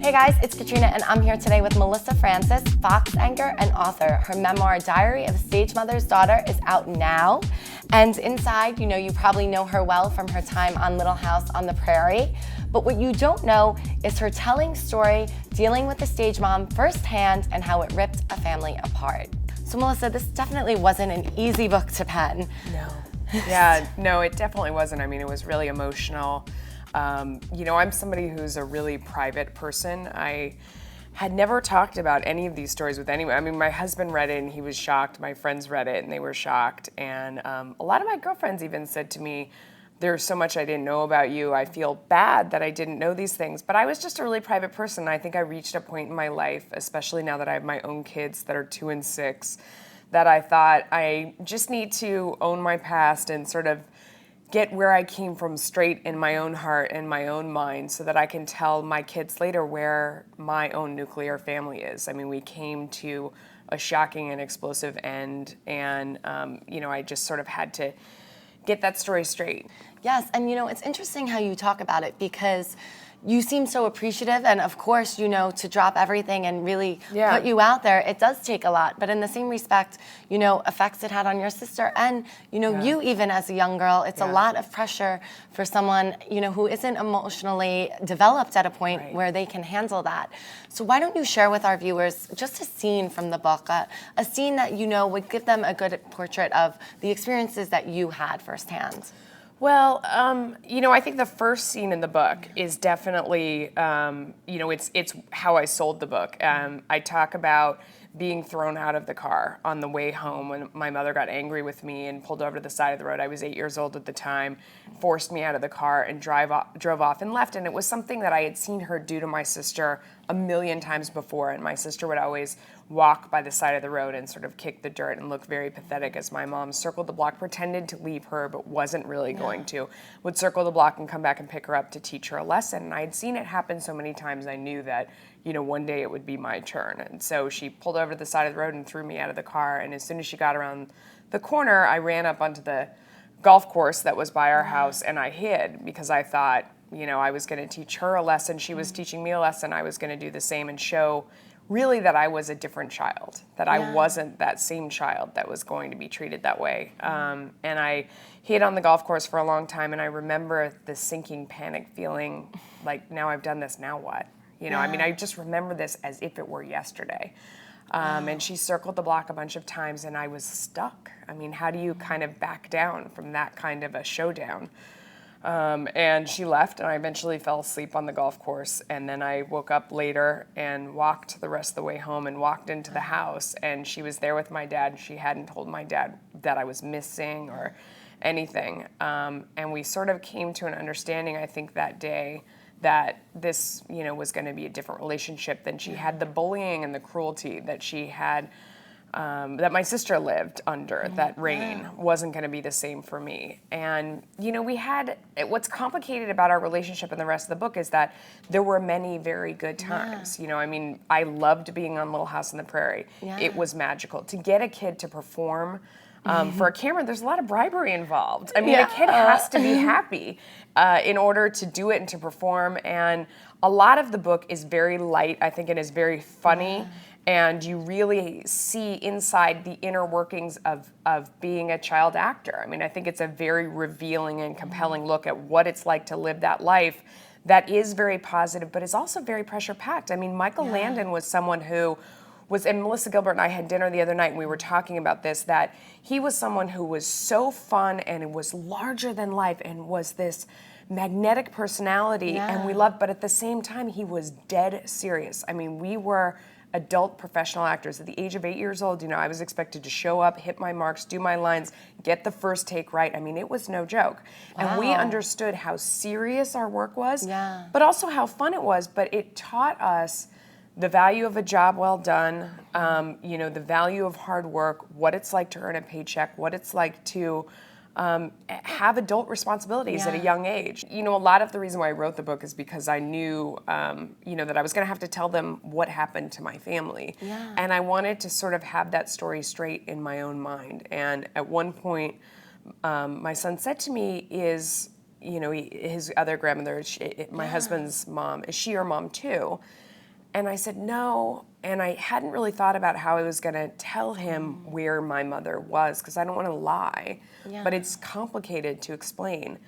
Hey guys, it's Katrina and I'm here today with Melissa Francis, Fox anchor and author. Her memoir, Diary of a Stage Mother's Daughter, is out now. And inside, you probably know her well from her time on Little House on the Prairie. But what you don't know is her telling story, dealing with the stage mom firsthand and how it ripped a family apart. So Melissa, this definitely wasn't an easy book to pen. No. Yeah, no, it definitely wasn't. I mean, it was really emotional. I'm somebody who's a really private person. I had never talked about any of these stories with anyone. I mean, my husband read it and he was shocked. My friends read it and they were shocked. And a lot of my girlfriends even said to me, there's so much I didn't know about you. I feel bad that I didn't know these things. But I was just a really private person. I think I reached a point in my life, especially now that I have my own kids that are 2 and 6, that I thought I just need to own my past and sort of get where I came from straight in my own heart and my own mind so that I can tell my kids later where my own nuclear family is. I mean, we came to a shocking and explosive end, and I just sort of had to get that story straight. Yes, and it's interesting how you talk about it because you seem so appreciative, and of course, to drop everything and really put you out there, it does take a lot. But in the same respect, effects it had on your sister and, you even as a young girl, it's a lot of pressure for someone, who isn't emotionally developed at a point where they can handle that. So why don't you share with our viewers just a scene from the book, a scene that would give them a good portrait of the experiences that you had firsthand? Well, I think the first scene in the book is definitely, it's how I sold the book. I talk about being thrown out of the car on the way home when my mother got angry with me and pulled over to the side of the road. I was 8 years old at the time, forced me out of the car and drove off and left. And it was something that I had seen her do to my sister a million times before. And my sister would always walk by the side of the road and sort of kick the dirt and look very pathetic as my mom circled the block, pretended to leave her, but wasn't really going to, would circle the block and come back and pick her up to teach her a lesson. And I had seen it happen so many times, I knew that, one day it would be my turn. And so she pulled over to the side of the road and threw me out of the car. And as soon as she got around the corner, I ran up onto the golf course that was by our house and I hid because I thought, I was going to teach her a lesson. She was teaching me a lesson. I was going to do the same and show really that I was a different child, that I wasn't that same child that was going to be treated that way. And I hid on the golf course for a long time, and I remember the sinking panic feeling like, now I've done this, now what? I just remember this as if it were yesterday. And she circled the block a bunch of times, and I was stuck. I mean, how do you kind of back down from that kind of a showdown? And she left, and I eventually fell asleep on the golf course. And then I woke up later and walked the rest of the way home and walked into the house. And she was there with my dad. She hadn't told my dad that I was missing or anything. And we sort of came to an understanding, I think, that day that this, was going to be a different relationship than she had. The bullying and the cruelty that she had, that my sister lived under, that reign, wasn't going to be the same for me. And, what's complicated about our relationship in the rest of the book is that there were many very good times. I loved being on Little House on the Prairie. It was magical. To get a kid to perform for a camera, there's a lot of bribery involved. A kid has to be happy in order to do it and to perform. And a lot of the book is very light, I think it is very funny. And you really see inside the inner workings of being a child actor. I think it's a very revealing and compelling look at what it's like to live that life that is very positive, but is also very pressure-packed. Michael Landon was someone who and Melissa Gilbert and I had dinner the other night and we were talking about this, that he was someone who was so fun and was larger than life and was this magnetic personality and we loved, but at the same time he was dead serious. We were adult professional actors. At the age of 8 years old, I was expected to show up, hit my marks, do my lines, get the first take right. It was no joke. Wow. And we understood how serious our work was, but also how fun it was. But it taught us the value of a job well done, the value of hard work, what it's like to earn a paycheck, what it's like to have adult responsibilities at a young age. A lot of the reason why I wrote the book is because I knew, that I was going to have to tell them what happened to my family. And I wanted to sort of have that story straight in my own mind. And at one point, my son said to me, his other grandmother, my husband's mom, is she your mom too? And I said, no. And I hadn't really thought about how I was going to tell him where my mother was, because I don't want to lie. Yeah. But it's complicated to explain.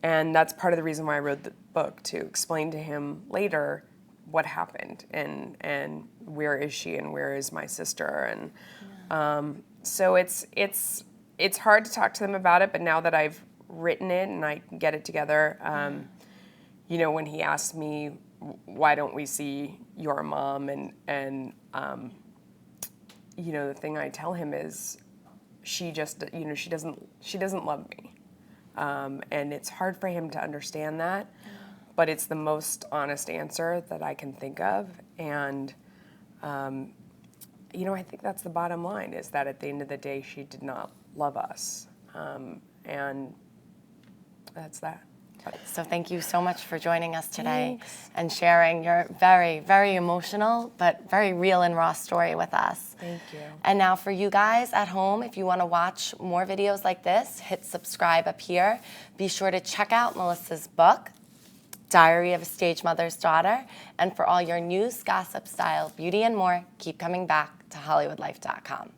And that's part of the reason why I wrote the book, to explain to him later what happened and where is she and where is my sister. And so it's hard to talk to them about it, but now that I've written it and I can get it together, you know, when he asked me, why don't we see your mom? And you know, the thing I tell him is, she just, you know, she doesn't love me. And it's hard for him to understand that, but it's the most honest answer that I can think of. And, you know, I think that's the bottom line, is that at the end of the day, she did not love us. And that's that. So thank you so much for joining us today. Thanks. And sharing your very, very emotional but very real and raw story with us. Thank you. And now for you guys at home, if you want to watch more videos like this, hit subscribe up here. Be sure to check out Melissa's book, Diary of a Stage Mother's Daughter. And for all your news, gossip, style, beauty, and more, keep coming back to HollywoodLife.com.